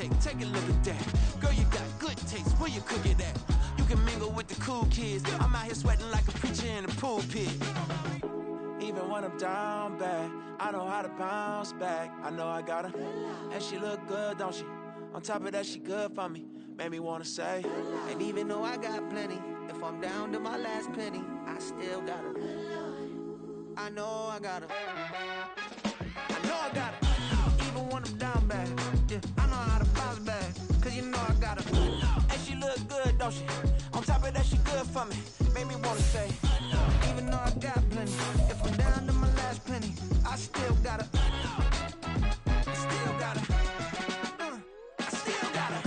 take a look at that. Girl, you got good taste, where you cook it at? You can mingle with the cool kids. I'm out here sweating like a preacher in the pulpit. Even when I'm down bad, I know how to bounce back. I know I got her, and she look good, don't she? On top of that, she good for me. Made me wanna say, and even though I got plenty, if I'm down to my last penny, I still got her. I know I got her. I know I got her. Even when I'm down bad, yeah, I know how to bounce back. Cause you know I got her. And she look good, don't she? On top of that, she good for me. Made me wanna say, even though I got plenty, if I'm down to my last penny, I still got her. I still got her. I still got her.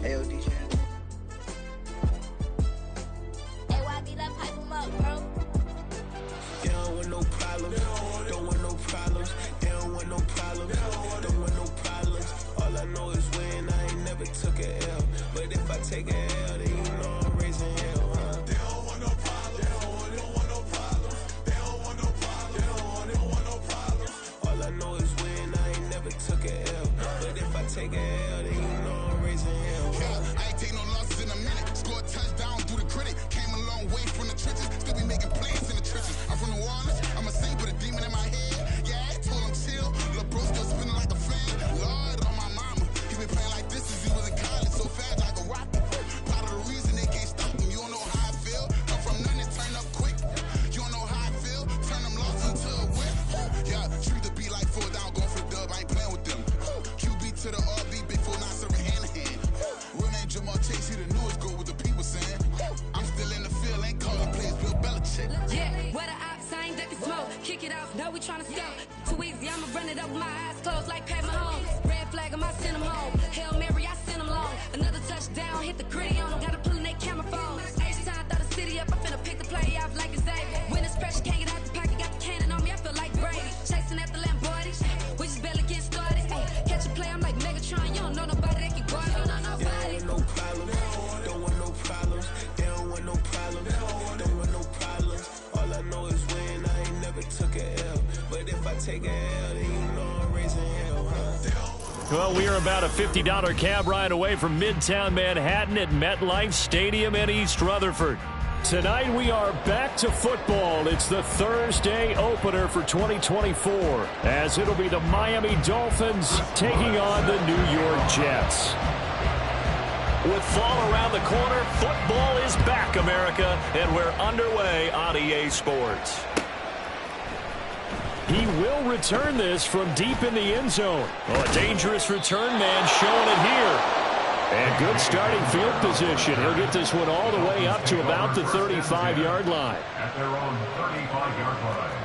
Hey, DJ. Hey, YB, let pipe him up, bro. They don't want no problems. Don't want no problems. They don't want no problems. Don't want no problems. All I know is when I ain't never took a L. But if I take a L, then you know I'm raising hell, huh? They don't want no problems. They don't want no problems. They don't want no problems. They don't want no problems. All I know is when I ain't never took a L. But if I take a L, then you know I'm raising hell. I ain't take no losses in a minute. Scored a touchdown through the critic. Came a long way from the trenches. Still be making plays in the trenches. I'm from New Orleans. I'm a saint with a demon in my head. Yeah, I told him chill. Lil' bro still spinning like a fan. Lord on my mama. He been playing like this since he was in college. So fast like a rocket. Part of the reason they can't stop him. You don't know how I feel. Come from nothing, turn up quick. You don't know how I feel. Turn them losses into a whip. Yeah, treat the beat like 4 down. Going for the dub. I ain't playing with them. QB to the RB. Big 4 9 serving hand to hand. Real name Jamal Chase, he the newest goal with the people saying. I'm still in the field, ain't calling plays, Bill Belichick. Yeah, where the ops, I ain't ducking smoke. Kick it off, now we tryna score. Too easy, I'ma run it up with my eyes closed like Pat Mahomes. Red flag, I send him home. Hail Mary, I send him long. Another touchdown, hit the gritty on him. Gotta pull in that camera phone. H-time, throw the city up, I finna pick the play off like it's Xavier. When it's pressure, can't get out the pocket, got the cannon on me, I feel like Brady. Chasing at the Lamborghini, we just barely getting started. Ay, catch a play, I'm like Megatron, you don't know nobody that can guard me, you don't know nobody. No problems. Don't want no problems. They don't want no problems. Don't want no problems. All I know is when I ain't never took a L. But if I take a L, then you know I'm raising hell, huh? Well, we are about a $50 cab ride away from Midtown Manhattan at MetLife Stadium in East Rutherford. Tonight we are back to football. It's the Thursday opener for 2024, as it'll be the Miami Dolphins taking on the New York Jets. With fall around the corner, football is back, America, and we're underway on EA Sports. He will return this from deep in the end zone. Oh, a dangerous return man showing it here. And good starting field position. He'll get this one all the way up to about the 35-yard line. At their own 35-yard line.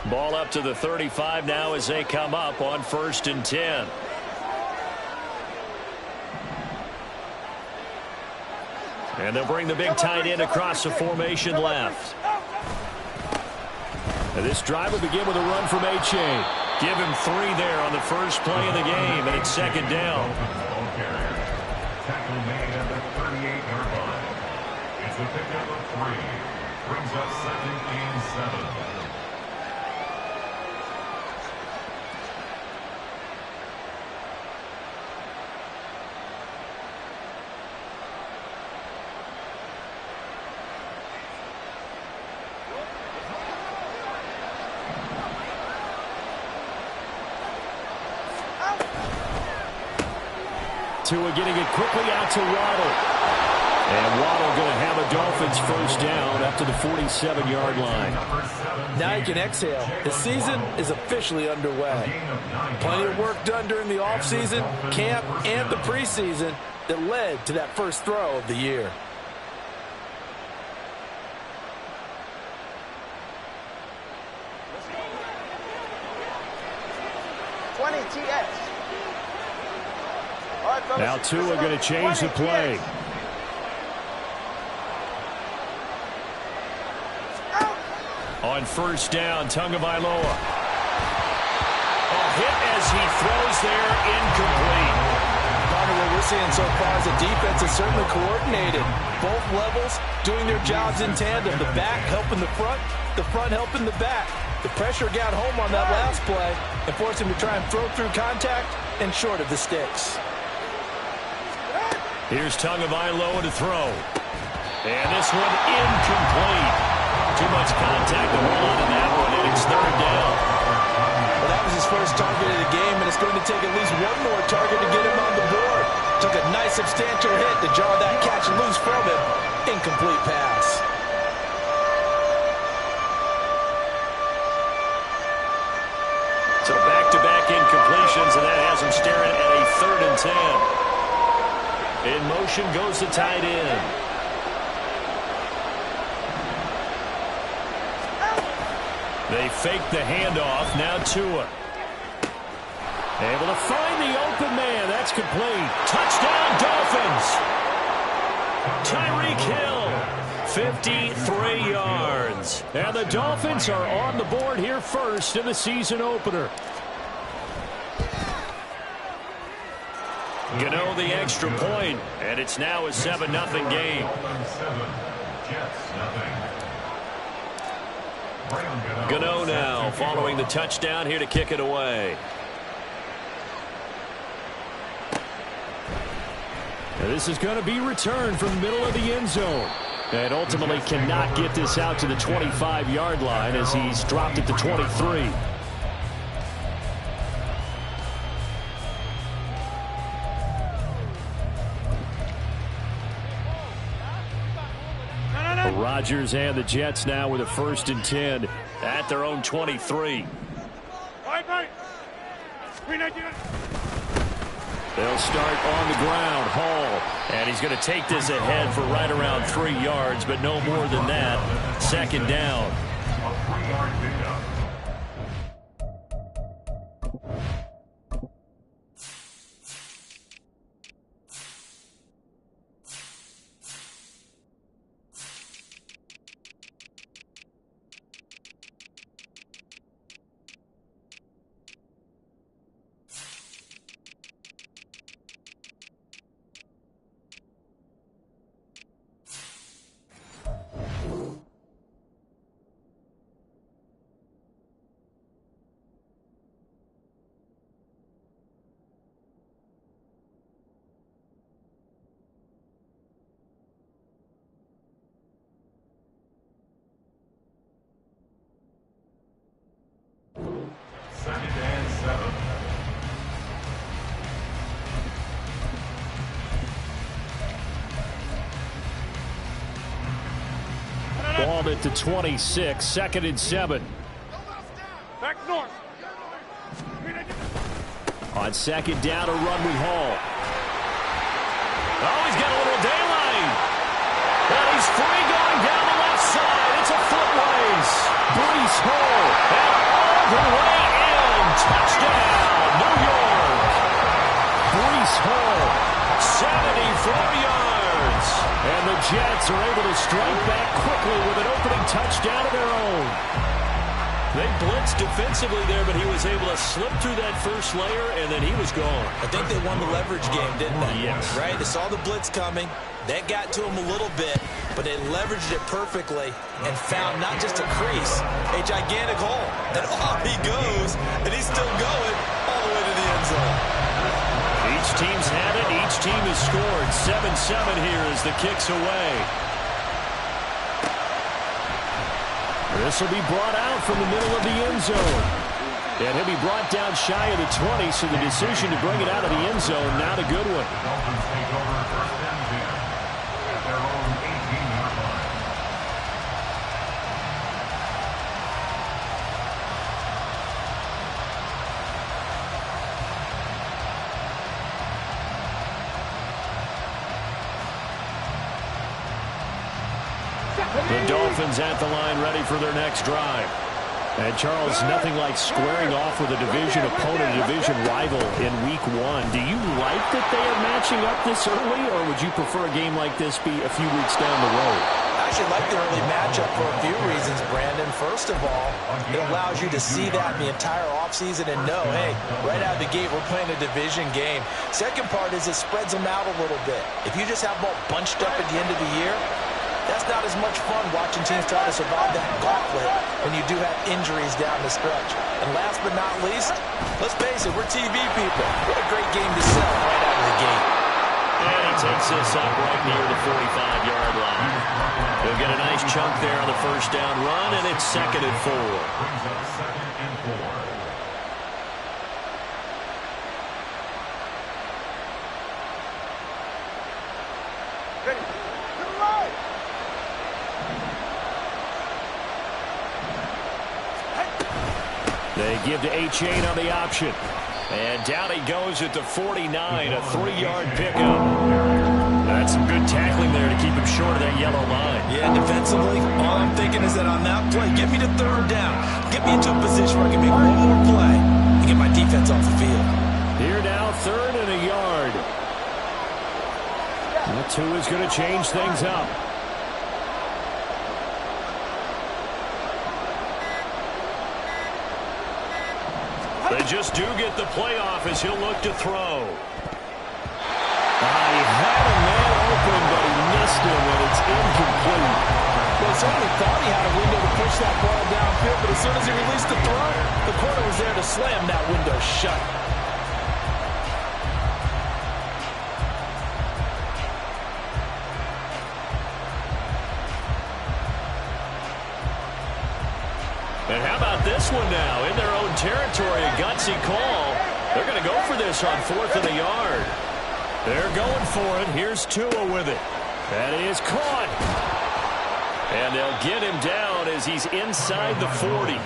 Ball up to the 35 now as they come up on 1st and 10. And they'll bring the big tight end across the formation left. And this drive will begin with a run from Achane. Give him 3 there on the first play of the game, and it's 2nd down. Tackle made at the 38-yard line. It's a pickup of 3. Brings up 2nd and 7. Tua getting it quickly out to Waddle. And Waddle going to have a Dolphins first down up to the 47-yard line. Now you can exhale. The season is officially underway. Plenty of work done during the offseason, camp, and the preseason that led to that first throw of the year. Now Tua going to change the play. On first down, Tagovailoa. A hit as he throws there, incomplete. Partner, what we're seeing so far is the defense is certainly coordinated. Both levels doing their jobs in tandem. The back helping the front helping the back. The pressure got home on that last play and forced him to try and throw through contact and short of the sticks. Here's Tagovailoa to throw. And this one incomplete. Too much contact to hold on to that one, and it's third down. Well, that was his first target of the game, and it's going to take at least one more target to get him on the board. Took a nice substantial hit to jar that catch loose from him. Incomplete pass. So back-to-back incompletions, and that has him staring at a 3rd and 10. In motion goes the tight end. They fake the handoff. Now Tua. Able to find the open man. That's complete. Touchdown, Dolphins. Tyreek Hill, 53 yards. And the Dolphins are on the board here first in the season opener. Gano the extra point, and it's now a 7-0 game. Gano now following the touchdown here to kick it away. Now this is going to be returned from the middle of the end zone. And ultimately cannot get this out to the 25-yard line as he's dropped it to 23. Rodgers and the Jets now with a 1st and 10 at their own 23. They'll start on the ground. Hall, and he's going to take this ahead for right around 3 yards, but no more than that. 2nd down. A 3-yard pickup. Ball at the 26, 2nd and 7. Back north. On 2nd down, a run with Hall. Oh, he's got a little daylight. And he's free going down the left side. It's a foot race. Breece Hall, and all the way in. Touchdown, New York. Breece Hall, 74 yards. And the Jets are able to strike back quickly with an opening touchdown of their own. They blitzed defensively there, but he was able to slip through that first layer, and then he was gone. I think they won the leverage game, didn't they? Yes. Right? They saw the blitz coming. That got to him a little bit, but they leveraged it perfectly and found not just a crease, a gigantic hole. And off he goes, and he's still going all the way to the end zone. Each team's had it. Each team has scored. 7-7 here as the kick's away. This will be brought out from the middle of the end zone. And he'll be brought down shy of the 20, so the decision to bring it out of the end zone, not a good one. their own 18-yard line. The Dolphins at the line, ready for their next drive. And Charles, nothing like squaring off with a division opponent, a division rival in week 1. Do you like that they are matching up this early, or would you prefer a game like this be a few weeks down the road? I actually like the early matchup for a few reasons, Brandon. First of all, it allows you to see that in the entire offseason and know, hey, right out of the gate, we're playing a division game. Second part is it spreads them out a little bit. If you just have them all bunched up at the end of the year, that's not as much fun watching teams try to survive that gauntlet when you do have injuries down the stretch. And last but not least, let's face it, we're TV people. What a great game to sell right out of the gate. And he takes this up right near the 45-yard line. He'll get a nice chunk there on the first down run, and it's 2nd and 4. Brings up 2nd and 4. They give to Achane on the option. And down he goes at the 49, a 3-yard pickup. That's some good tackling there to keep him short of that yellow line. Yeah, defensively, all I'm thinking is that on that play, get me to 3rd down. Get me into a position where I can make one more play and get my defense off the field. Here now, 3rd and a yard. That 2 is going to change things up. They just do get the playoff as he'll look to throw. He had a man open, but he missed him, and it's incomplete. Well, he certainly thought he had a window to push that ball downfield, but as soon as he released the throw, the corner was there to slam that window shut. And how about this one now? In their own territory, a gutsy call. They're going to go for this on 4th and a yard. They're going for it. Here's Tua with it. That is caught. And they'll get him down as he's inside the 40.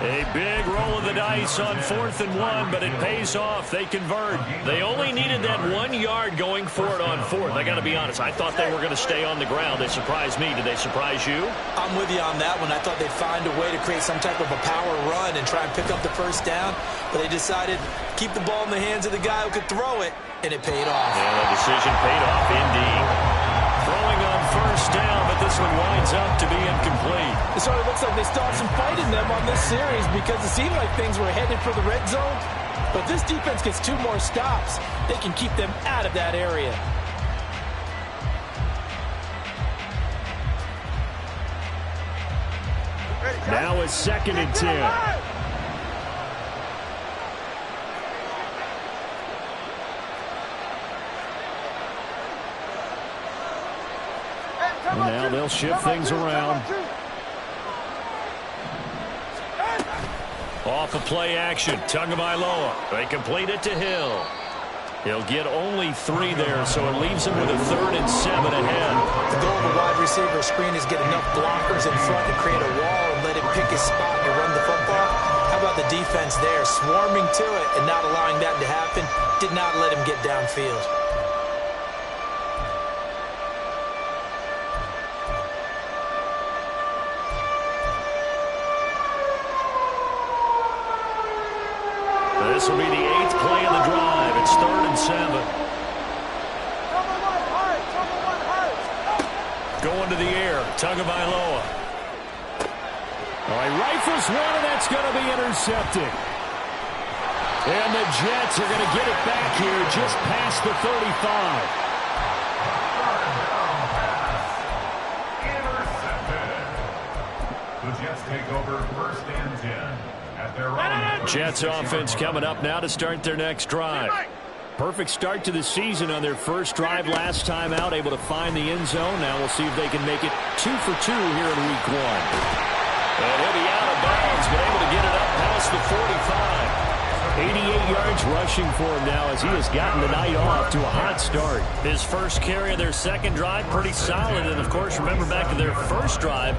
A big roll of the dice on 4th and 1, but it pays off. They convert. They only needed that 1 yard going for it on 4th. I got to be honest. I thought they were going to stay on the ground. They surprised me. Did they surprise you? I'm with you on that one. I thought they'd find a way to create some type of a power run and try and pick up the first down, but they decided to keep the ball in the hands of the guy who could throw it, and it paid off. Yeah, the decision paid off indeed. Throwing on first down, but this one winds up to be incomplete. It sort of looks like they started some fight in them on this series because it seemed like things were headed for the red zone, but this defense gets 2 more stops. They can keep them out of that area. Now it's 2nd and 10. And now they'll shift things around. Off of play action, Tagovailoa. They complete it to Hill. He'll get only 3 there, so it leaves him with a 3rd and 7 ahead. The goal of a wide receiver screen is get enough blockers in front to create a wall and let him pick his spot and run the football. How about the defense there, swarming to it and not allowing that to happen? Did not let him get downfield. This will be the 8th play of the drive. It's 3rd and 7. Going to the air, Tagovailoa. He rifles one, and that's going to be intercepted. And the Jets are going to get it back here just past the 35. Intercepted. The Jets take over 1st and 10. Jets offense coming up now to start their next drive. Perfect start to the season on their first drive last time out, able to find the end zone. Now we'll see if they can make it 2 for 2 here in week 1. And he'll be out of bounds, but able to get it up past the 45. 88 yards rushing for him now as he has gotten the night off to a hot start. His first carry of their second drive, pretty solid. And, of course, remember back to their first drive,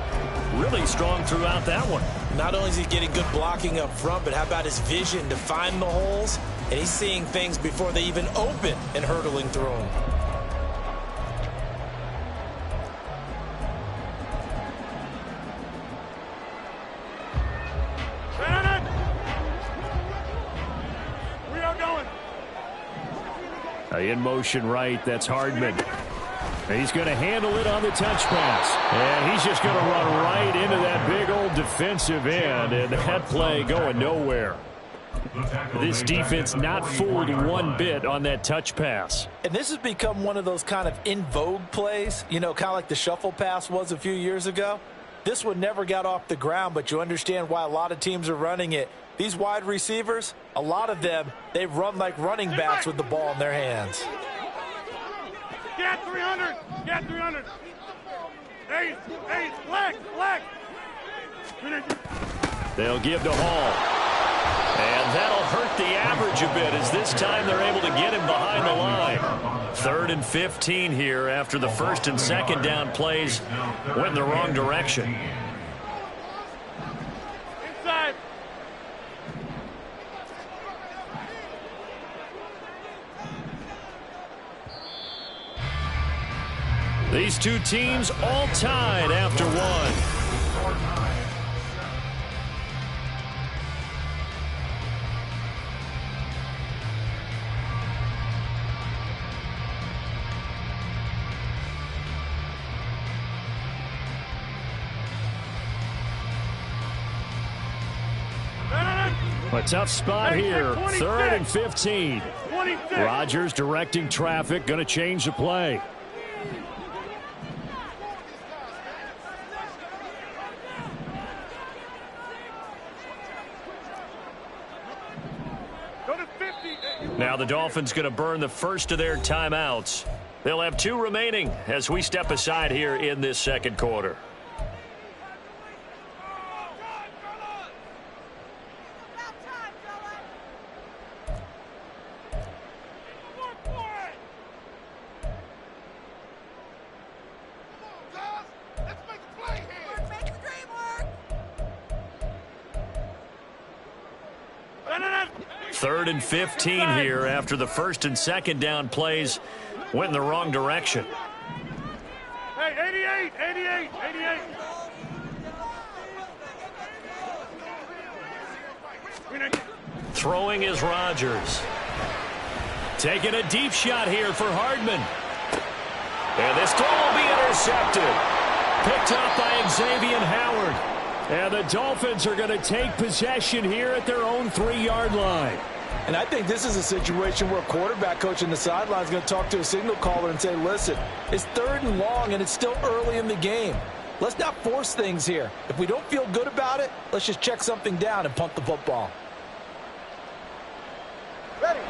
really strong throughout that one. Not only is he getting good blocking up front, but how about his vision to find the holes? And he's seeing things before they even open and hurtling through them. In motion right, that's Hardman. He's going to handle it on the touch pass. And he's just going to run right into that big old defensive end. And that play going nowhere. This defense not fooled one bit on that touch pass. And this has become one of those kind of in vogue plays, you know, kind of like the shuffle pass was a few years ago. This one never got off the ground, but you understand why a lot of teams are running it. These wide receivers, a lot of them, they run like running backs with the ball in their hands. Get 300. Get 300. Hey, flex. They'll give to Hall. And that'll hurt the average a bit as this time they're able to get him behind the line. 3rd and 15 here after the first and second down plays went in the wrong direction. Inside. These two teams all tied after one. A tough spot here. 3rd and 15. Rodgers directing traffic, going to change the play. Now the Dolphins going to burn the first of their timeouts. They'll have 2 remaining as we step aside here in this second quarter. Third and 15 here after the first and second down plays went in the wrong direction. Hey, 88. Throwing is Rodgers. Taking a deep shot here for Hardman. And this throw will be intercepted. Picked up by Xavier Howard. And the Dolphins are going to take possession here at their own 3-yard line. And I think this is a situation where a quarterback coach in the sideline is going to talk to a signal caller and say, listen, it's 3rd and long and it's still early in the game. Let's not force things here. If we don't feel good about it, let's just check something down and punt the football. Ready.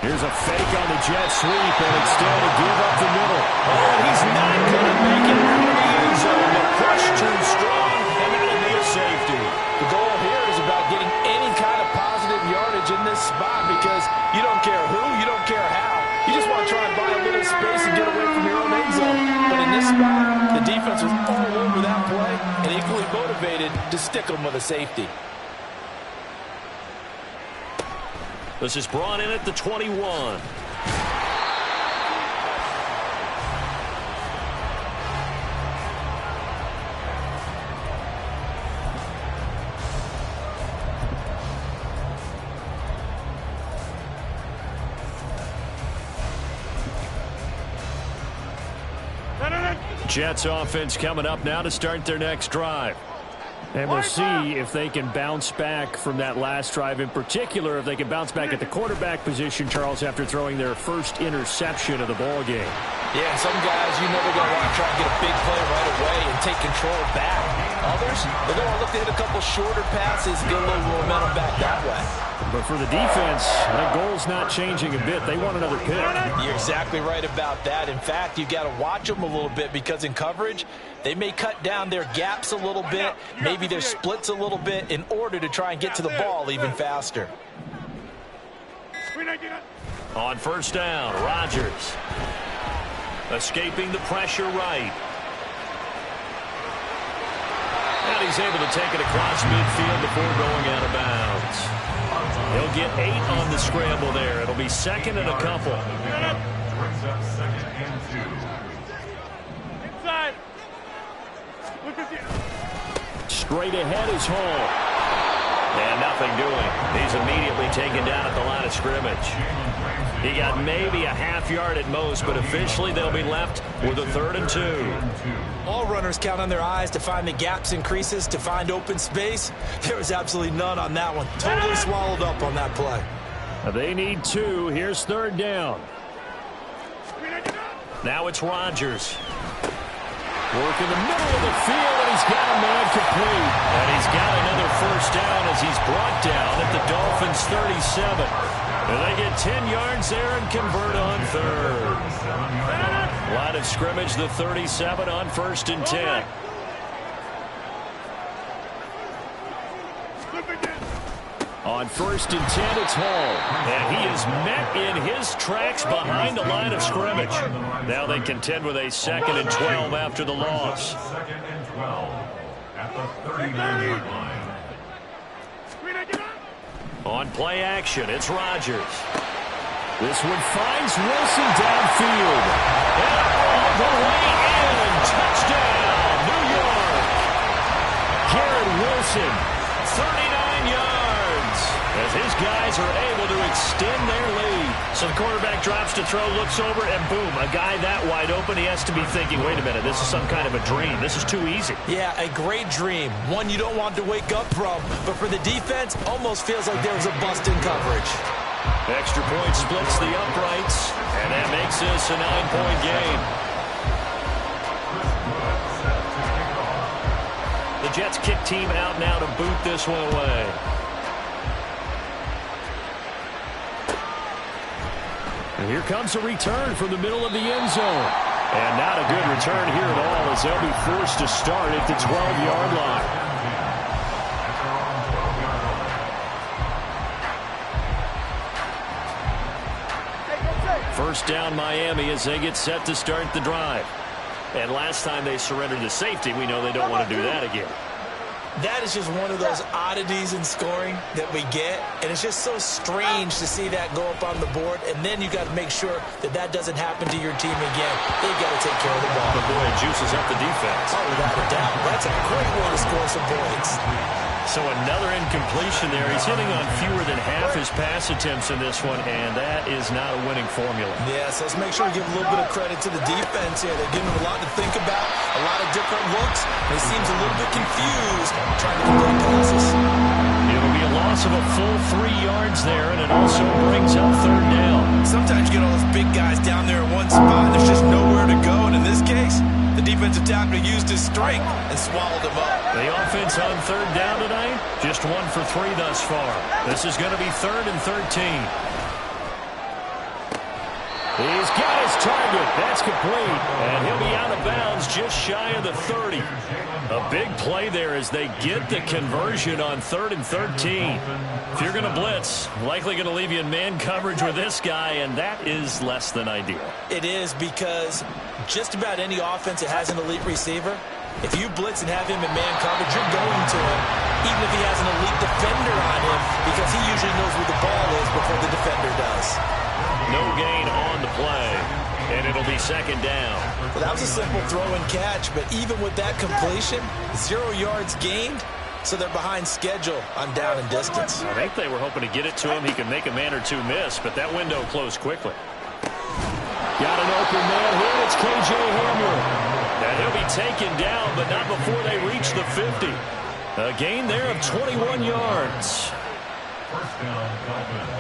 Here's a fake on the jet sweep, and instead to give up the middle. Oh, he's not going to make it out of the end zone. The crush too strong, and that'll be a safety. The goal here is about getting any kind of positive yardage in this spot because you don't care who, you don't care how. You just want to try and buy a little space and get away from your own end zone. But in this spot, the defense was all over that play and equally motivated to stick them with a safety. This is brought in at the 21. Jets offense coming up now to start their next drive. And we'll see if they can bounce back from that last drive, in particular if they can bounce back at the quarterback position, Charles, after throwing their first interception of the ball game. Yeah, some guys, you know they're going to want to try and get a big play right away and take control back. Others, they're going to look to hit a couple shorter passes, get a little momentum back that way. But for the defense, that goal's not changing a bit. They want another pick. You're exactly right about that. In fact, you've got to watch them a little bit because in coverage, they may cut down their gaps a little bit, maybe their splits a little bit in order to try and get to the ball even faster. On first down, Rodgers escaping the pressure right. And he's able to take it across midfield before going out of bounds. He'll get 8 on the scramble there. It'll be second and a couple. Brings up second and 2. Inside. Look at you. Straight ahead is Hall. And nothing doing. He's immediately taken down at the line of scrimmage. He got maybe a half yard at most, but officially they'll be left with a 3rd and 2. All runners count on their eyes to find the gaps and creases, to find open space. There was absolutely none on that one. Totally swallowed up on that play. They need 2. Here's 3rd down. Now it's Rodgers. Work in the middle of the field, and he's got a man complete. And he's got another first down as he's brought down at the Dolphins' 37. And they get 10 yards there and convert on 3rd. Line of scrimmage, the 37 on 1st and 10. On 1st and 10, it's Hall. And he is met in his tracks behind the line of scrimmage. Now they contend with a 2nd and 12 after the loss. 2nd and 12 at the 39-yard line. On play action, it's Rodgers. This one finds Wilson downfield. And all the way in. Touchdown, New York. Garrett Wilson, 39 yards. As his guys are able to extend their lead. So the quarterback drops to throw, looks over, and boom, a guy that wide open, he has to be thinking, wait a minute, this is some kind of a dream. This is too easy. Yeah, a great dream. One you don't want to wake up from. But for the defense, almost feels like there was a bust in coverage. Extra point splits the uprights, and that makes this a 9-point game. The Jets kick team out now to boot this one away. And here comes a return from the middle of the end zone. And not a good return here at all as they'll be forced to start at the 12-yard line. First down Miami as they get set to start the drive. And last time they surrendered to safety, we know they don't want to do that again. That is just one of those oddities in scoring that we get, and it's just so strange to see that go up on the board, and then you got to make sure that that doesn't happen to your team again. They've got to take care of the ball. But boy, it juices up the defense. Oh, without a doubt. That's a great way to score some points. So another incompletion there. He's hitting on fewer than half his pass attempts in this one, and that is not a winning formula. Yeah, so let's make sure we give a little bit of credit to the defense here. They're giving him a lot to think about, a lot of different looks, and he seems a little bit confused trying to complete passes. It'll be a loss of a full 3 yards there, and it also brings up 3rd down. Sometimes you get all those big guys down there in one spot, and there's just nowhere to go, and in this case, the defensive tackle used his strength and swallowed him up. The offense on 3rd down tonight, just 1 for 3 thus far. This is going to be 3rd and 13. He's got his target. That's complete. And he'll be out of bounds just shy of the 30. A big play there as they get the conversion on 3rd and 13. If you're going to blitz, likely going to leave you in man coverage with this guy, and that is less than ideal. It is, because just about any offense that has an elite receiver, if you blitz and have him in man coverage, you're going to him, even if he has an elite defender on him, because he usually knows where the ball is before the defender does. No gain on the play, and it'll be 2nd down. Well, that was a simple throw and catch, but even with that completion, 0 yards gained, so they're behind schedule on down and distance. I think they were hoping to get it to him. He could make a man or two miss, but that window closed quickly. Got an open man here. It's K.J. Hamler. And he'll be taken down, but not before they reach the 50. A gain there of 21 yards. First down, Dolphins.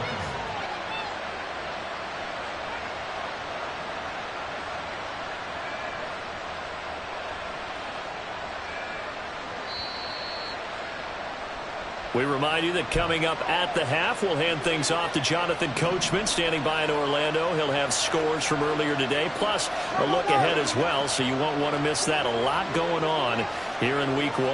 We remind you that coming up at the half, we'll hand things off to Jonathan Coachman, standing by in Orlando. He'll have scores from earlier today, plus a look ahead as well, so you won't want to miss that. A lot going on here in Week 1.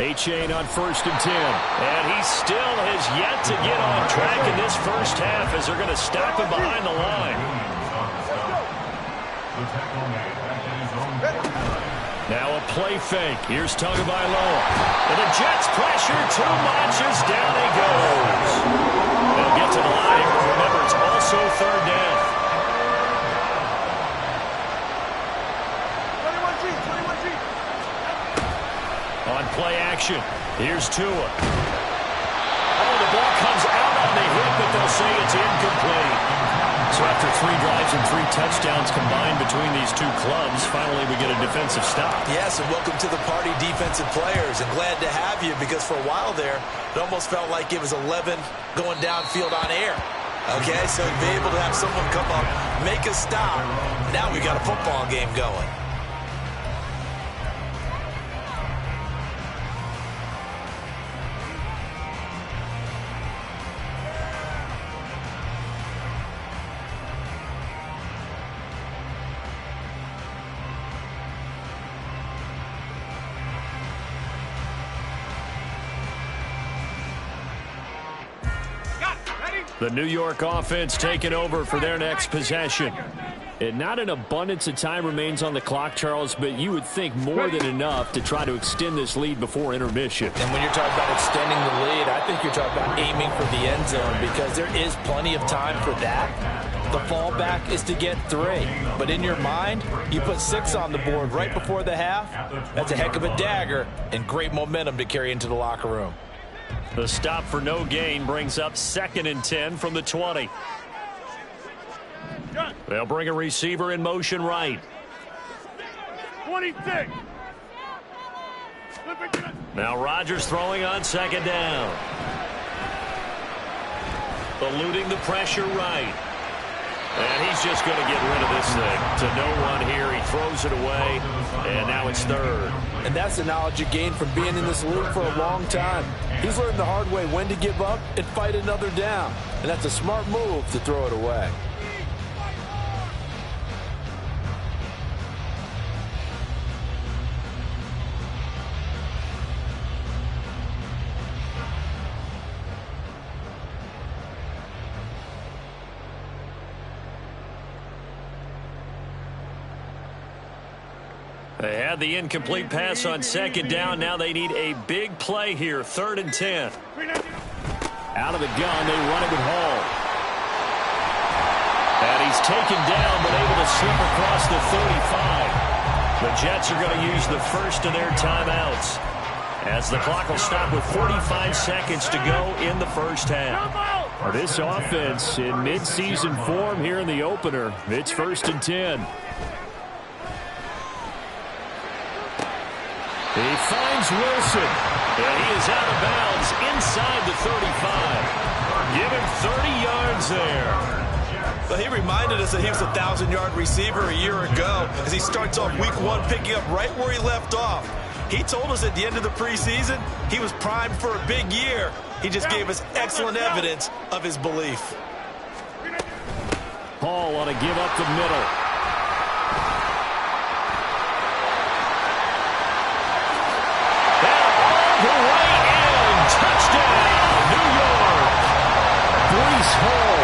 Achane on 1st and 10. And he still has yet to get on track in this first half as they're going to stop him behind the line. Now a play fake. Here's Tagovailoa. And the Jets pressure too much as down he goes. They'll get to the line. Remember, it's also 3rd down. 21G. On play action, here's Tua. Oh, the ball comes out on the hit, but they'll say it's incomplete. So after 3 drives and 3 touchdowns combined between these two clubs, finally we get a defensive stop. Yes, and welcome to the party, defensive players. And glad to have you, because for a while there, it almost felt like it was 11 going downfield on air. Okay, so to be able to have someone come up, make a stop, now we got a football game going. The New York offense taking over for their next possession. And not an abundance of time remains on the clock, Charles, but you would think more than enough to try to extend this lead before intermission. And when you're talking about extending the lead, I think you're talking about aiming for the end zone, because there is plenty of time for that. The fallback is to get 3. But in your mind, you put 6 on the board right before the half. That's a heck of a dagger and great momentum to carry into the locker room. The stop for no gain brings up 2nd and 10 from the 20. They'll bring a receiver in motion right. 26. Now Rodgers throwing on 2nd down. Eluding the pressure right. And he's just going to get rid of this thing to no one here. He throws it away, and now it's 3rd. And that's the knowledge you gain from being in this league for a long time. He's learned the hard way when to give up and fight another down. And that's a smart move to throw it away. They had the incomplete pass on 2nd down. Now they need a big play here. 3rd and 10. Out of the gun, they run it with Hall. And he's taken down, but able to slip across the 35. The Jets are going to use the first of their timeouts, as the clock will stop with 45 seconds to go in the first half. This offense in midseason form here in the opener. It's 1st and 10. He finds Wilson, and he is out of bounds inside the 35. Give him 30 yards there. But he reminded us that he was a 1,000-yard receiver a year ago as he starts off Week 1 picking up right where he left off. He told us at the end of the preseason he was primed for a big year. He just gave us excellent evidence of his belief. Hall on a give up the middle. Touchdown, New York. Breece Hall,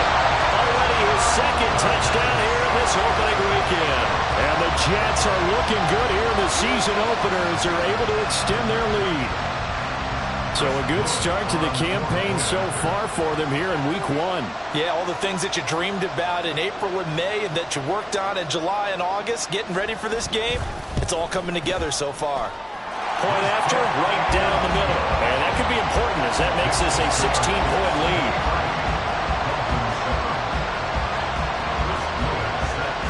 already his 2nd touchdown here in this opening weekend. And the Jets are looking good here in the season opener as they're able to extend their lead. So a good start to the campaign so far for them here in Week 1. Yeah, all the things that you dreamed about in April and May and that you worked on in July and August, getting ready for this game, it's all coming together so far. Point after, right down the middle. And that could be important as that makes this a 16-point lead.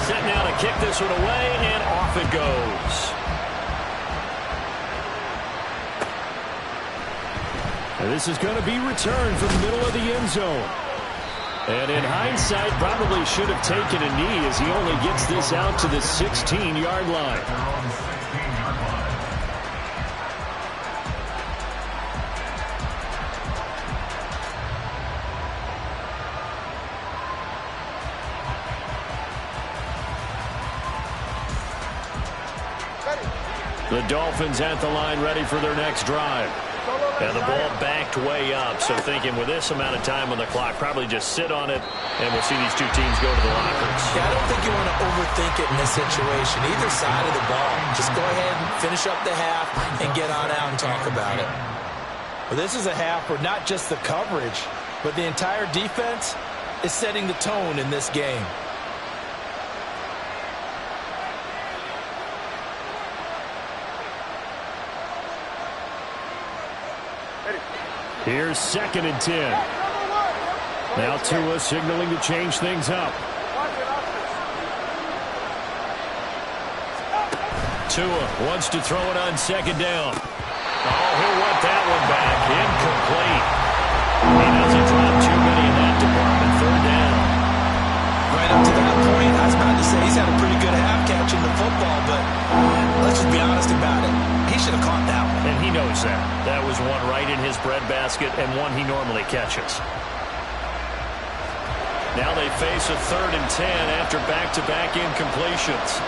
Set now to kick this one away, and off it goes. And this is going to be returned from the middle of the end zone. And in hindsight, probably should have taken a knee as he only gets this out to the 16-yard line. The Dolphins at the line ready for their next drive. And the ball backed way up, so thinking with this amount of time on the clock, probably just sit on it, and we'll see these two teams go to the lockers. Yeah, I don't think you want to overthink it in this situation. Either side of the ball. Just go ahead and finish up the half and get on out and talk about it. Well, this is a half where not just the coverage, but the entire defense is setting the tone in this game. Here's 2nd and 10. Now Tua signaling to change things up. Tua wants to throw it on 2nd down. Oh, he'll want that one back. Incomplete. He doesn't drop too many in that department. 3rd down. Right up to that point, I was about to say he's had a pretty good half catching the football, but let's just be honest about it. He should have caught that one. And he knows that. That was one right in his breadbasket and one he normally catches. Now they face a 3rd and 10 after back-to-back incompletions.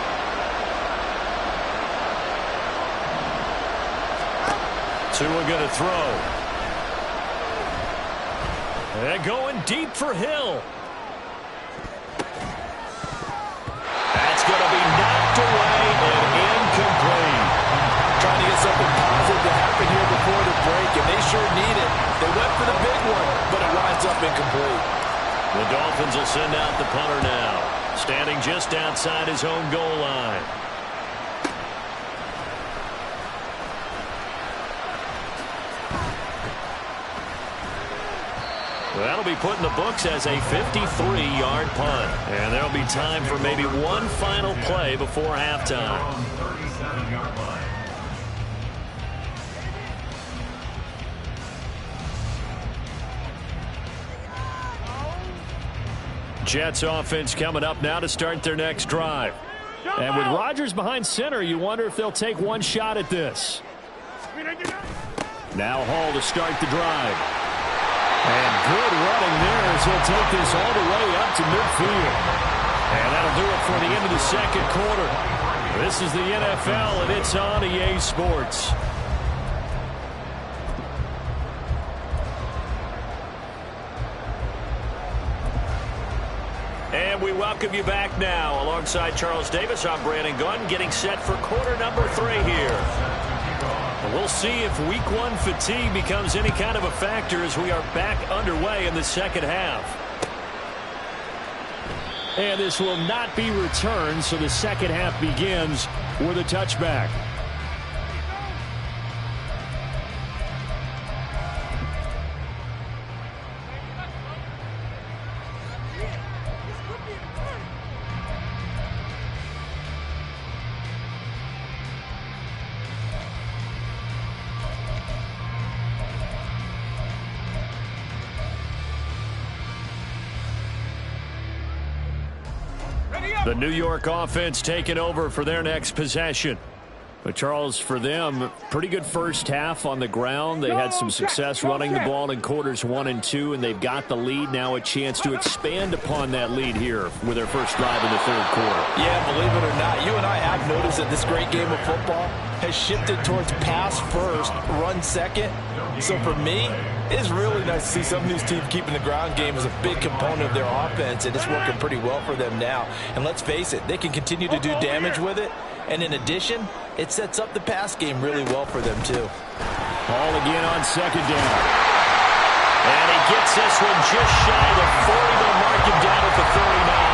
Tua going to throw. And going deep for Hill. That's going to be knocked away and incomplete. Trying to get something positive to happen here before the break, and they sure need it. They went for the big one, but it winds up incomplete. The Dolphins will send out the punter now, standing just outside his own goal line. That'll be put in the books as a 53-yard punt. And there'll be time for maybe one final play before halftime. 37-yard line. Jets offense coming up now to start their next drive. And with Rodgers behind center, you wonder if they'll take one shot at this. Now Hall to start the drive. And good running there as he'll take this all the way up to midfield. And that'll do it for the end of the 2nd quarter. This is the NFL, and it's on EA Sports. And we welcome you back now. Alongside Charles Davis, I'm Brandon Gunn, getting set for quarter number 3 here. We'll see if week 1 fatigue becomes any kind of a factor as we are back underway in the 2nd half. And this will not be returned, so the 2nd half begins with a touchback. The New York offense taking over for their next possession. But, Charles, for them, pretty good first half on the ground. They had some success running the ball in quarters 1 and 2, and they've got the lead. Now a chance to expand upon that lead here with their first drive in the 3rd quarter. Yeah, believe it or not, you and I have noticed that this great game of football has shifted towards pass first, run second. So for me, it's really nice to see some of these teams keeping the ground game as a big component of their offense, and it's working pretty well for them now. And let's face it, they can continue to do damage with it. And in addition, it sets up the pass game really well for them, too. Ball again on 2nd down. And he gets this one just shy of the 40. They'll mark him down at the 39.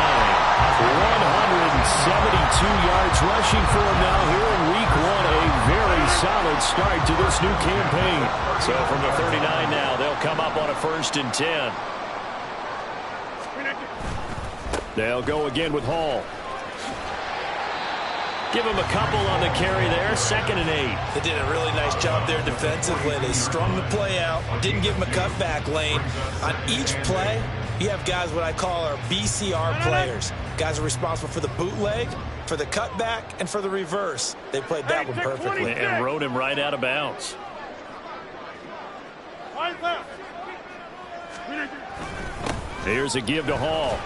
172 yards rushing for him now here in week 1. A very solid start to this new campaign. So from the 39 now, they'll come up on a 1st and 10. They'll go again with Hall. Give him a couple on the carry there. 2nd and 8. They did a really nice job there defensively. They strung the play out, didn't give him a cutback lane. On each play, you have guys what I call our BCR players. Guys are responsible for the bootleg, for the cutback, and for the reverse. They played that one perfectly. And rode him right out of bounds. Here's a give to Hall.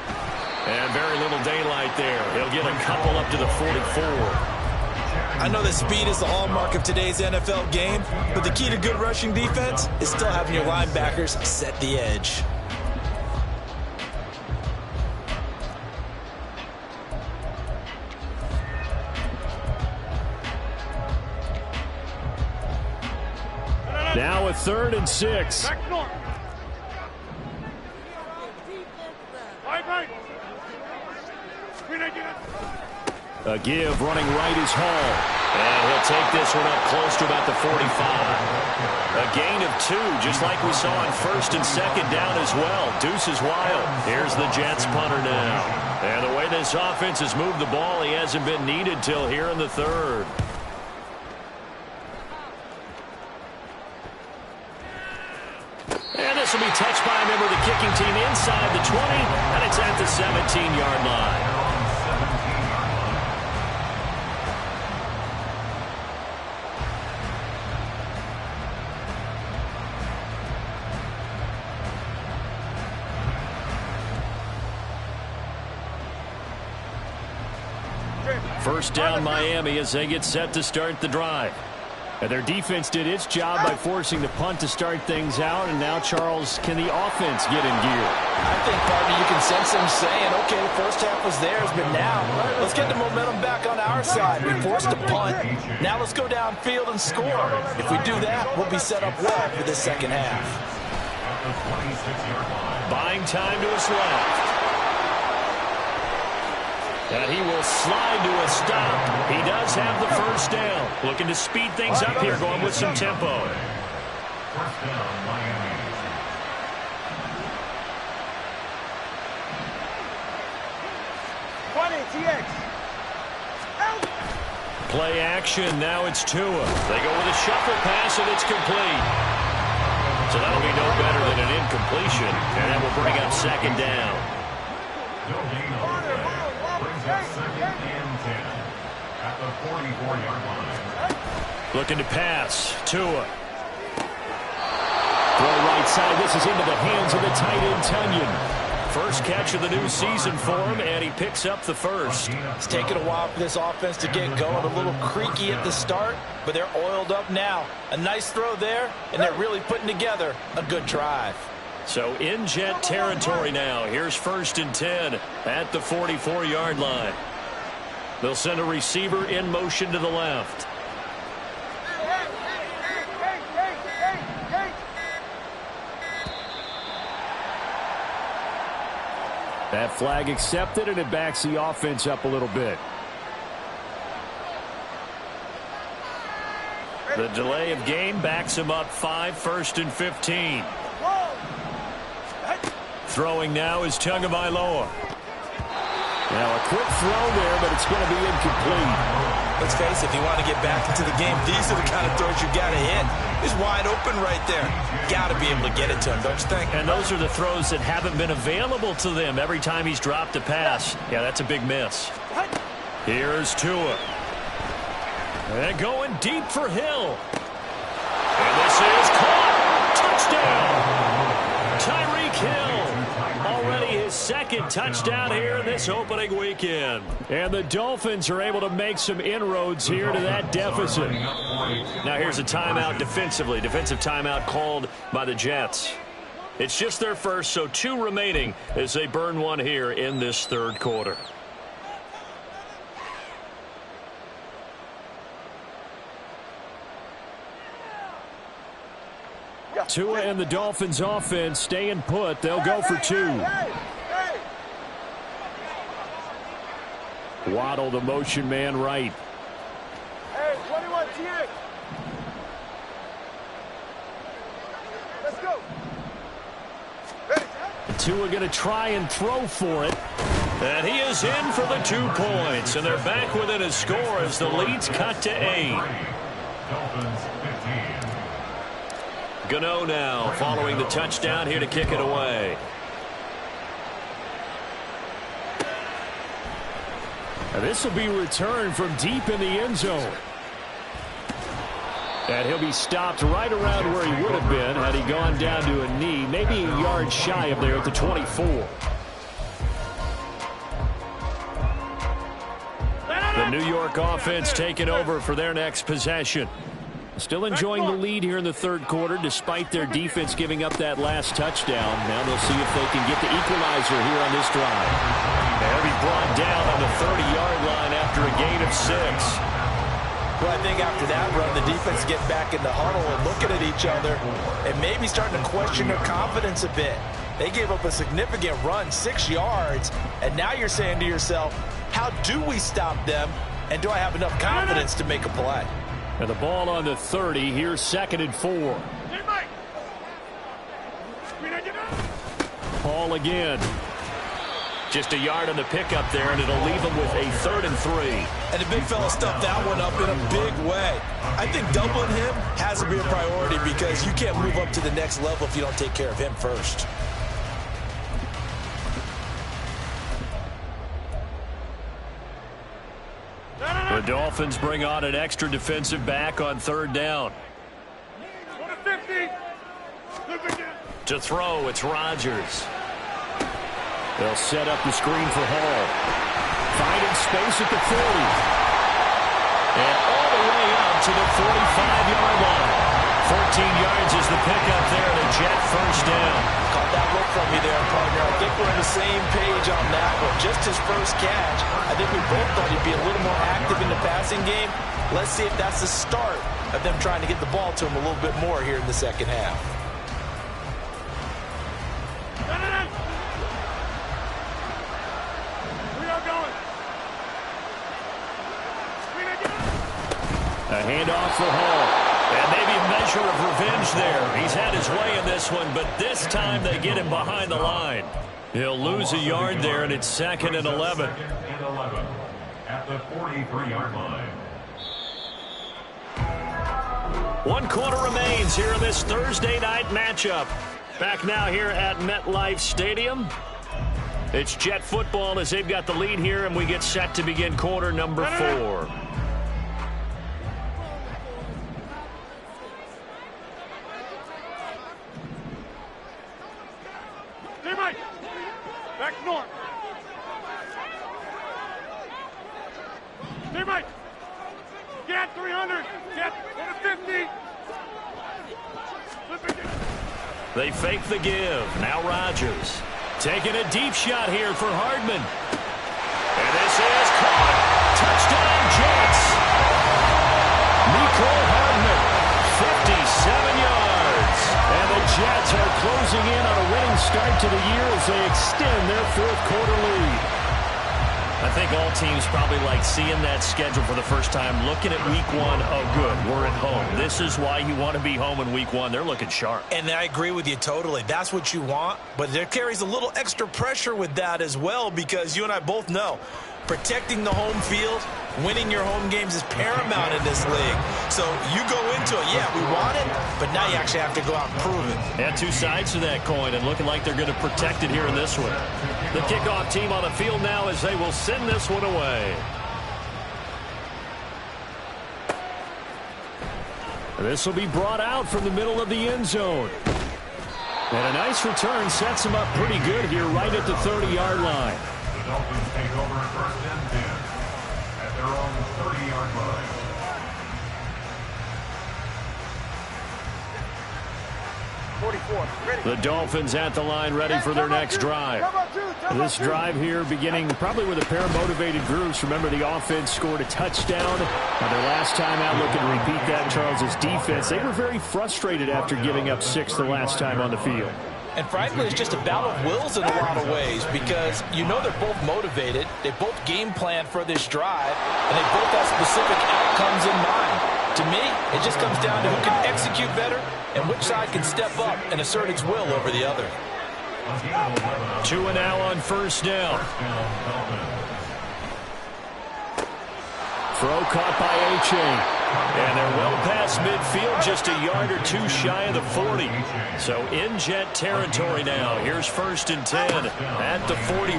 And very little daylight there. He'll get a couple up to the 44. I know that speed is the hallmark of today's NFL game, but the key to good rushing defense is still having your linebackers set the edge. Now a 3rd and 6. Back north. Right. A give running right is Hall. And he'll take this one up close to about the 45. A gain of 2, just like we saw on 1st and 2nd down as well. Deuce is wild. Here's the Jets punter now. And the way this offense has moved the ball, he hasn't been needed till here in the 3rd. And this will be touched by a member of the kicking team inside the 20, and it's at the 17-yard line. First down Miami as they get set to start the drive. And their defense did its job by forcing the punt to start things out. And now, Charles, can the offense get in gear? I think, partner, you can sense them saying, okay, the first half was theirs, but now let's get the momentum back on our side. We forced a punt. Now let's go downfield and score. If we do that, we'll be set up well for the second half. Buying time to his left. And he will slide to a stop. He does have the first down. Looking to speed things up here, going with some tempo. First down, Miami. Play action. Now it's Tua. They go with a shuffle pass, and it's complete. So that'll be no better than an incompletion. And that will bring up second down. Second and 10 at the 44-yard line. Looking to pass. Tua. Throw right side. This is into the hands of the tight end, Tunyon. First catch of the new season for him, and he picks up the first. It's taken a while for this offense to get going. A little creaky at the start, but they're oiled up now. A nice throw there, and they're really putting together a good drive. So in Jet territory now. Here's 1st and 10 at the 44-yard line. They'll send a receiver in motion to the left. That flag accepted, and it backs the offense up a little bit. The delay of game backs him up 5, 1st and 15. Throwing now is Tagovailoa. Now a quick throw there, but it's going to be incomplete. Let's face it, if you want to get back into the game, these are the kind of throws you got to hit. He's wide open right there. Got to be able to get it to him, don't you think? And those are the throws that haven't been available to them every time he's dropped a pass. Yeah, that's a big miss. Here's Tua. And going deep for Hill. And this is caught. Touchdown. Tyreek Hill. Already his second touchdown here in this opening weekend. And the Dolphins are able to make some inroads here to that deficit. Now here's a timeout defensively. Defensive timeout called by the Jets. It's just their first, so 2 remaining as they burn one here in this 3rd quarter. Tua and the Dolphins offense staying put. They'll go for 2. Waddle, the motion man, right. Hey, 21 TX. Let's go. Tua going to try and throw for it. And he is in for the 2 points. And they're back within a score as the lead's cut to 8. Dolphins 15. Gano now following the touchdown here to kick it away. And this will be returned from deep in the end zone. And he'll be stopped right around where he would have been had he gone down to a knee, maybe a yard shy of there at the 24. The New York offense taking over for their next possession. Still enjoying the lead here in the third quarter despite their defense giving up that last touchdown. Now they'll see if they can get the equalizer here on this drive. They'll be brought down on the 30-yard line after a gain of 6. Well, I think after that run, the defense get back in the huddle and looking at each other and maybe starting to question their confidence a bit. They gave up a significant run, 6 yards, and now you're saying to yourself, how do we stop them, and do I have enough confidence to make a play? And the ball on the 30, here's 2nd and 4. Paul again. Just a yard on the pickup there, and it'll leave them with a 3rd and 3. And the big fella stuffed that one up in a big way. I think doubling him has to be a priority because you can't move up to the next level if you don't take care of him first. The Dolphins bring on an extra defensive back on 3rd down. To throw, it's Rodgers. They'll set up the screen for Hall. Finding space at the 40. And all the way out to the 45-yard line. 14 yards is the pickup there, and a Jet first down. Caught that look from me there, partner. I think we're on the same page on that one. Just his first catch. I think we both thought he'd be a little more active in the passing game. Let's see if that's the start of them trying to get the ball to him a little bit more here in the second half. A handoff for Hall. And maybe a measure of revenge there. He's had his way in this one, but this time they get him behind the line. He'll lose a yard there, and it's 2nd and 11. 2nd and 11 at the 43-yard line. 1 quarter remains here in this Thursday night matchup. Back now here at MetLife Stadium. It's Jet football as they've got the lead here, and we get set to begin quarter number 4. Back north. Teammate. Get 300. Get 50. They fake the give. Now Rodgers. Taking a deep shot here for Hardman. And this is caught. Touchdown Jets. Mecole Hardman. 57 yards. And the Jets are closing in on a winning start to the year as they extend their 4th quarter lead. I think all teams probably like seeing that schedule for the first time, looking at week 1. Oh, good, we're at home. This is why you want to be home in week 1. They're looking sharp. And I agree with you totally. That's what you want. But there carries a little extra pressure with that as well because you and I both know protecting the home field, winning your home games is paramount in this league. So you go into it, yeah, we want it, but now you actually have to go out and prove it. Yeah, 2 sides to that coin, and looking like they're going to protect it here in this one. The kickoff team on the field now as they will send this one away. This will be brought out from the middle of the end zone. And a nice return sets them up pretty good here right at the 30-yard line. The Dolphins take over 1st and 10 at their own 30-yard line. 44. Ready. The Dolphins at the line ready for their next drive. This drive here beginning probably with a pair of motivated groups. Remember, the offense scored a touchdown. Their last time out, looking to repeat that, Charles' defense. They were very frustrated after giving up 6 the last time on the field. And frankly, it's just a battle of wills in a lot of ways because you know they're both motivated. They both game plan for this drive, and they both have specific outcomes in mind. To me, it just comes down to who can execute better and which side can step up and assert its will over the other. 2 and now on 1st down. Throw caught by A-Chain. And they're well past midfield, just a yard or 2 shy of the 40. So in Jet territory now. Here's 1st and 10 at the 41.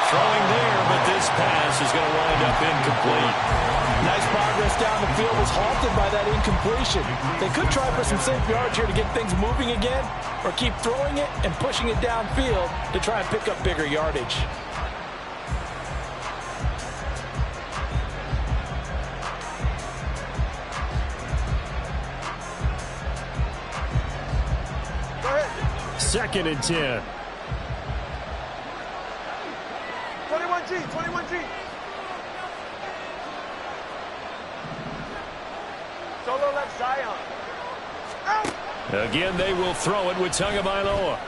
Throwing there, but this pass is going to wind up incomplete. Nice progress down the field was halted by that incompletion. They could try for some safe yards here to get things moving again, or keep throwing it and pushing it downfield to try and pick up bigger yardage. 2nd and 10. 21G, 21G. Solo left Zion. Out. Again, they will throw it with Tagovailoa.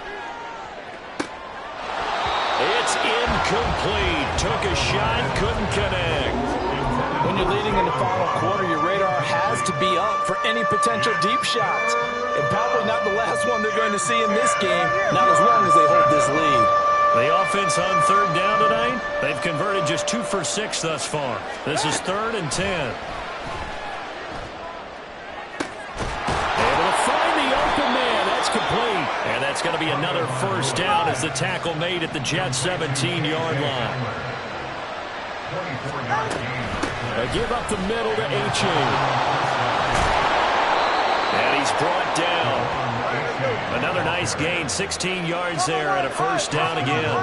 It's incomplete. Took a shot, couldn't connect. When you're leading in the final quarter, your radar has to be up for any potential deep shots. And probably not the last one they're going to see in this game, not as long as they hold this lead. The offense on 3rd down tonight, they've converted just 2 for 6 thus far. This is 3rd and 10. Able to find the open man. That's complete. And that's going to be another 1st down as the tackle made at the Jets' 17-yard line. A give up the middle to A-Chain. And he's brought down. Another nice gain, 16 yards there and a 1st down again.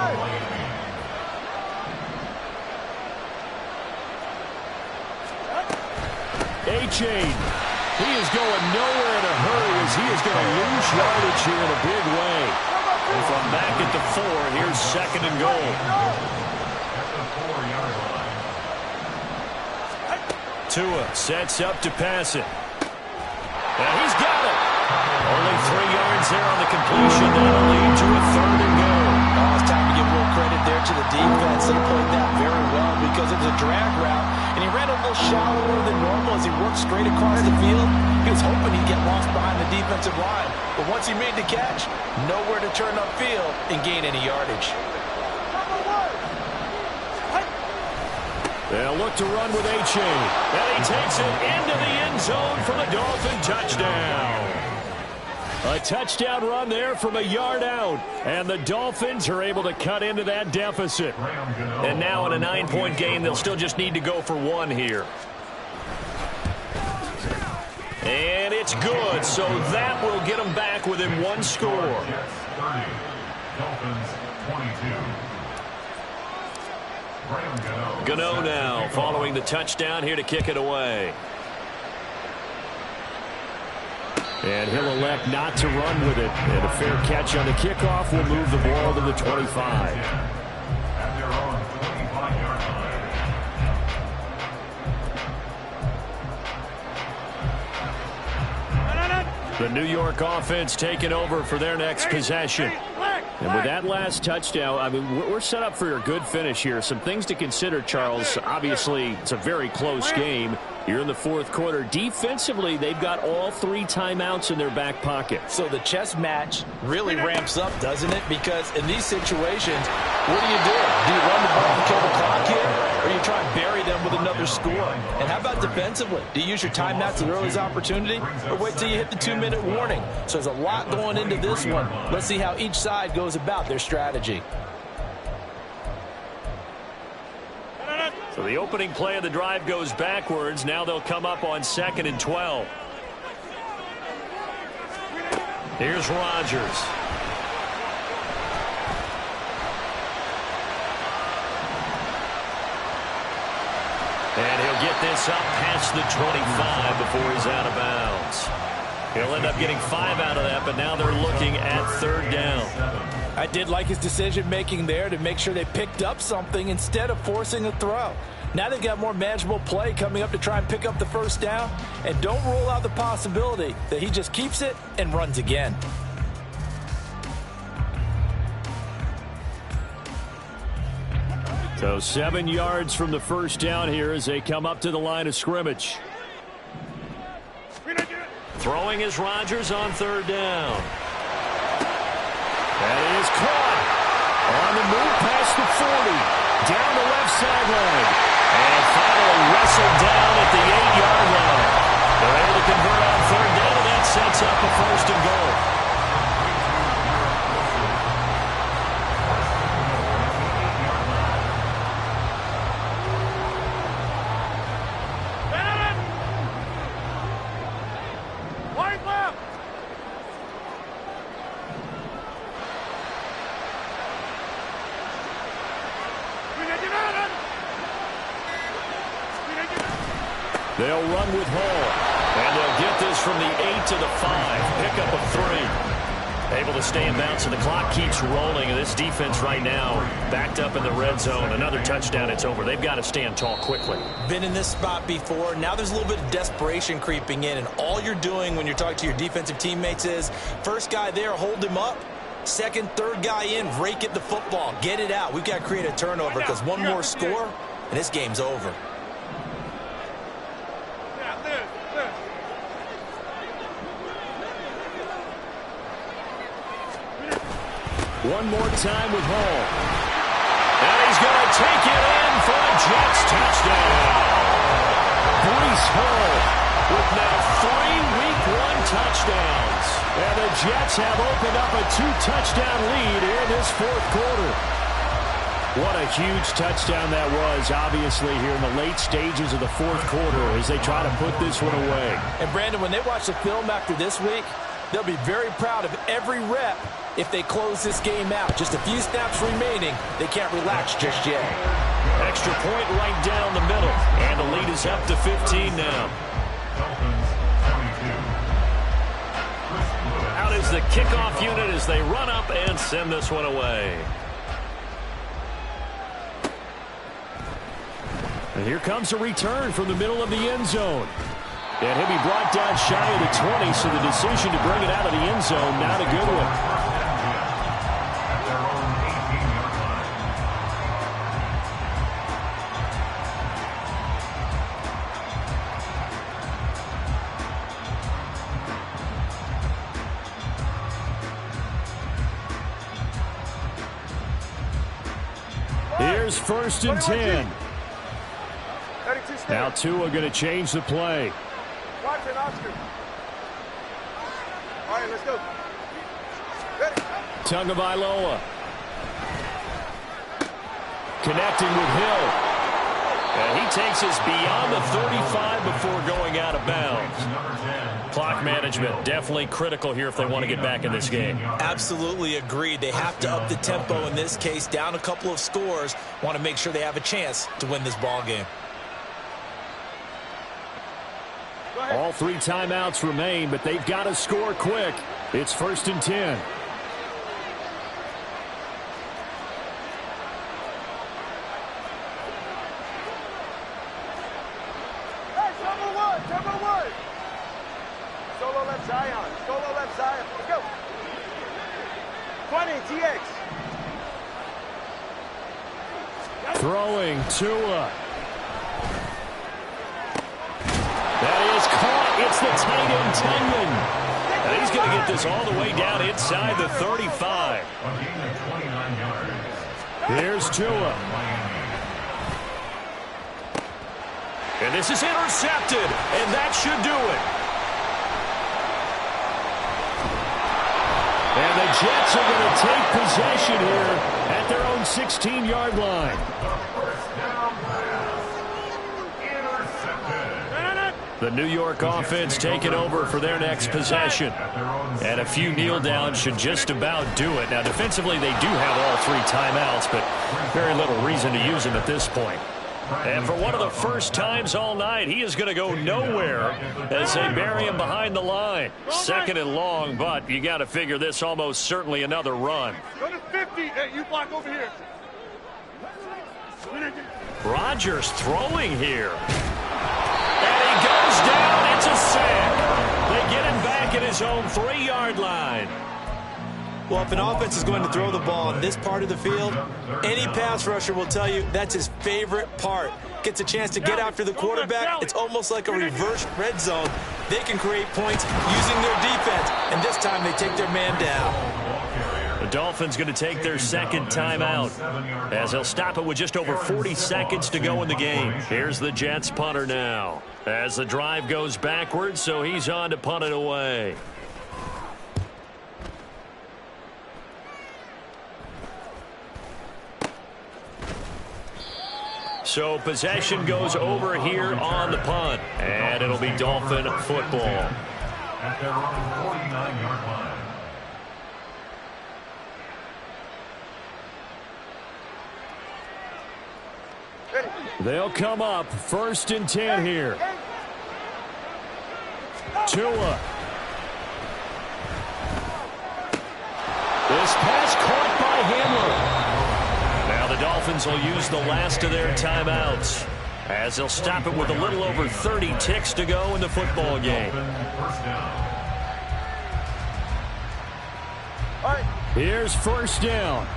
A-Chain. He is going nowhere in a hurry as he is going to lose yardage here in a big way. And from back at the 4, here's 2nd and goal. Tua sets up to pass it. And he's got it. Only 3 yards there on the completion. That'll lead to a 3rd and goal. Oh, it's time to give real credit there to the defense. They played that very well because it was a drag route, and he ran a little shallower than normal as he worked straight across the field. He was hoping he'd get lost behind the defensive line, but once he made the catch, nowhere to turn upfield and gain any yardage. They'll look to run with A-Chain, and he takes it into the end zone for the Dolphin touchdown. A touchdown run there from a yard out, and the Dolphins are able to cut into that deficit. And now in a 9-point game, they'll still just need to go for 1 here. And it's good, so that will get them back within 1 score. Dolphins 22. Gano now following the touchdown here to kick it away. And he'll elect not to run with it. And a fair catch on the kickoff will move the ball to the 25. At their own 25-yard line. The New York offense taking over for their next possession. And with that last touchdown, I mean, we're set up for a good finish here. Some things to consider, Charles. Obviously, it's a very close game. You're in the 4th quarter. Defensively, they've got all 3 timeouts in their back pocket. So the chess match really ramps up, doesn't it? Because in these situations, what do? Do you run the ball and kill the clock here? Or you try and bury them with another score? And how about defensively? Do you use your timeouts at the earliest opportunity? Or wait till you hit the 2-minute warning? So there's a lot going into this one. Let's see how each side goes about their strategy. So the opening play of the drive goes backwards. Now they'll come up on 2nd and 12. Here's Rodgers. And he'll get this up past the 25 before he's out of bounds. He'll end up getting 5 out of that, but now they're looking at 3rd down. I did like his decision-making there to make sure they picked up something instead of forcing a throw. Now they've got more manageable play coming up to try and pick up the 1st down, and don't rule out the possibility that he just keeps it and runs again. So 7 yards from the 1st down here as they come up to the line of scrimmage. Throwing is Rodgers on 3rd down. That is caught on the move past the 40, down the left sideline, and finally wrestled down at the 8-yard line. They're able to convert on 3rd down, and that sets up a 1st and goal. They'll run with Hall, and they'll get this from the 8 to the 5. Pickup of 3. Able to stay in bounds, and the clock keeps rolling. And this defense right now, backed up in the red zone. Another touchdown, it's over. They've got to stand tall quickly. Been in this spot before. Now there's a little bit of desperation creeping in, and all you're doing when you're talking to your defensive teammates is, first guy there, hold him up. Second, third guy in, rake at the football. Get it out. We've got to create a turnover because one more score, and this game's over. One more time with Hall. And he's going to take it in for a Jets touchdown. Breece Hall with now 3 Week 1 touchdowns. And the Jets have opened up a 2-touchdown lead in this fourth quarter. What a huge touchdown that was, obviously, here in the late stages of the fourth quarter as they try to put this one away. And, Brandon, when they watch the film after this week, they'll be very proud of every rep if they close this game out. Just a few snaps remaining. They can't relax just yet. Extra point right down the middle. And the lead is up to 15 now. Out is the kickoff unit as they run up and send this one away. And here comes a return from the middle of the end zone. And he'll be brought down shy of the 20, so the decision to bring it out of the end zone, not a good one. Here's 1st and 10. Now Tua going to change the play. Watch it, Oscar. All right, let's go. Ready. Tagovailoa. Connecting with Hill. And he takes us beyond the 35 before going out of bounds. Clock management definitely critical here if they want to get back in this game. Absolutely agreed. They have to up the tempo in this case, down a couple of scores. Want to make sure they have a chance to win this ball game. All 3 timeouts remain, but they've got to score quick. It's 1st and 10. Hey, number one. Solo left Zion. Solo left Zion. Let's go. 20, TX. Throwing Tua. That is caught. It's the tight end, Tenyon. And he's going to get this all the way down inside the 35. Here's Tua. And this is intercepted, and that should do it. And the Jets are going to take possession here at their own 16-yard line. The New York offense taking over for their next possession. And a few kneel downs should just about do it. Now, defensively, they do have all 3 timeouts, but very little reason to use them at this point. And for one of the first times all night, he is going to go nowhere as they bury him behind the line. 2nd and long, but you got to figure this almost certainly another run. Go to 50. Hey, you block over here. Rodgers throwing here. And he goes down. It's a sack. They get him back at his own 3-yard line. Well, if an offense is going to throw the ball in this part of the field, any pass rusher will tell you that's his favorite part. Gets a chance to get after the quarterback. It's almost like a reverse red zone. They can create points using their defense, and this time they take their man down. The Dolphins going to take their 2nd timeout as they'll stop it with just over 40 seconds to go in the game. Here's the Jets punter now as the drive goes backwards, so he's on to punt it away. So possession goes over here on the punt, and it'll be Dolphin football. At their own 49-yard line. They'll come up 1st and 10 here. Tua. Dolphins will use the last of their timeouts, as they'll stop it with a little over 30 ticks to go in the football game. Here's first down.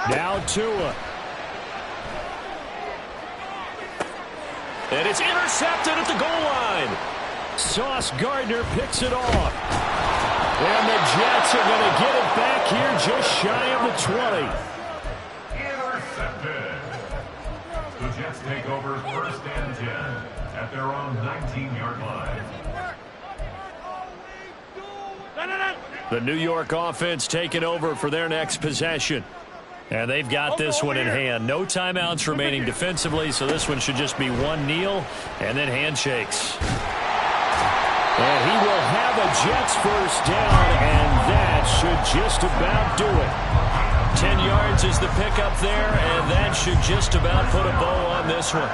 Now Tua. And it's intercepted at the goal line. Sauce Gardner picks it off. And the Jets are going to get it back here just shy of the 20. Intercepted. The Jets take over first and 10 at their own 19-yard line. The New York offense taking over for their next possession. And they've got this one in hand. No timeouts remaining defensively, so this one should just be one kneel and then handshakes. And he will have a Jets first down, and that should just about do it. 10 yards is the pickup there, and that should just about put a bow on this one.